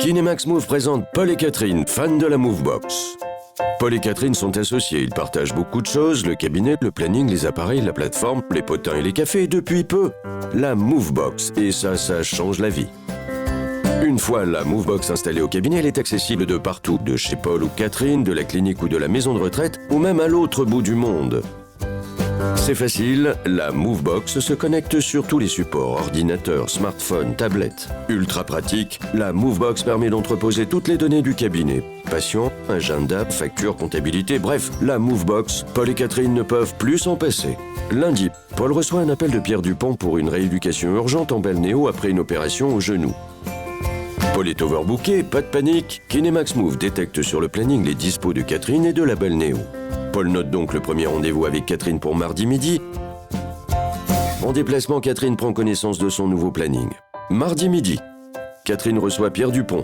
Kinemax Move présente Paul et Catherine, fans de la Movebox. Paul et Catherine sont associés, ils partagent beaucoup de choses, le cabinet, le planning, les appareils, la plateforme, les potins et les cafés, et depuis peu, la Movebox. Et ça change la vie. Une fois la Movebox installée au cabinet, elle est accessible de partout, de chez Paul ou Catherine, de la clinique ou de la maison de retraite, ou même à l'autre bout du monde. C'est facile, la Movebox se connecte sur tous les supports, ordinateurs, smartphones, tablettes. Ultra pratique, la Movebox permet d'entreposer toutes les données du cabinet. Patient, agenda, facture, comptabilité, bref, la Movebox, Paul et Catherine ne peuvent plus s'en passer. Lundi, Paul reçoit un appel de Pierre Dupont pour une rééducation urgente en balnéo après une opération au genou. Paul est overbooké, pas de panique, Kinemax Move détecte sur le planning les dispos de Catherine et de la balnéo. Paul note donc le premier rendez-vous avec Catherine pour mardi midi. En déplacement, Catherine prend connaissance de son nouveau planning. Mardi midi, Catherine reçoit Pierre Dupont.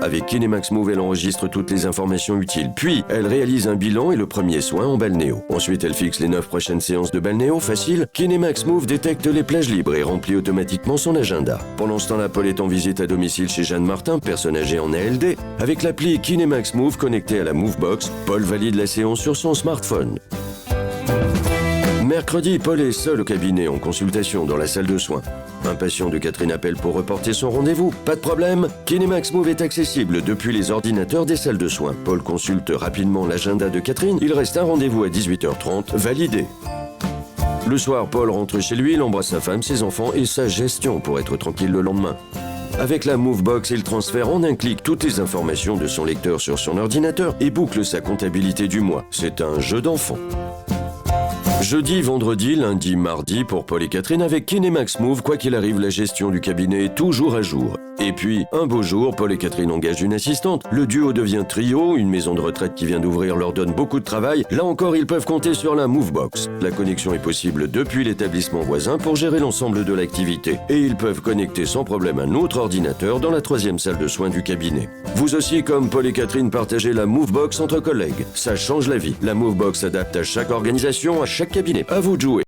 Avec Kinemax Move, elle enregistre toutes les informations utiles. Puis, elle réalise un bilan et le premier soin en balnéo. Ensuite, elle fixe les 9 prochaines séances de balnéo. Facile, Kinemax Move détecte les plages libres et remplit automatiquement son agenda. Pendant ce temps-là, Paul est en visite à domicile chez Jeanne Martin, personne âgée en ALD. Avec l'appli Kinemax Move connectée à la Movebox, Paul valide la séance sur son smartphone. Mercredi, Paul est seul au cabinet en consultation dans la salle de soins. Un patient de Catherine appelle pour reporter son rendez-vous. Pas de problème, Kinemax Move est accessible depuis les ordinateurs des salles de soins. Paul consulte rapidement l'agenda de Catherine. Il reste un rendez-vous à 18h30, validé. Le soir, Paul rentre chez lui, il embrasse sa femme, ses enfants et sa gestion pour être tranquille le lendemain. Avec la Movebox, il transfère en un clic toutes les informations de son lecteur sur son ordinateur et boucle sa comptabilité du mois. C'est un jeu d'enfant. Jeudi, vendredi, lundi, mardi pour Paul et Catherine avec Kinemax Move, quoi qu'il arrive, la gestion du cabinet est toujours à jour. Et puis, un beau jour, Paul et Catherine engagent une assistante. Le duo devient trio, une maison de retraite qui vient d'ouvrir leur donne beaucoup de travail. Là encore, ils peuvent compter sur la Movebox. La connexion est possible depuis l'établissement voisin pour gérer l'ensemble de l'activité. Et ils peuvent connecter sans problème un autre ordinateur dans la 3e salle de soins du cabinet. Vous aussi, comme Paul et Catherine, partagez la Movebox entre collègues. Ça change la vie. La Movebox s'adapte à chaque organisation, à chaque cabinet. À vous de jouer.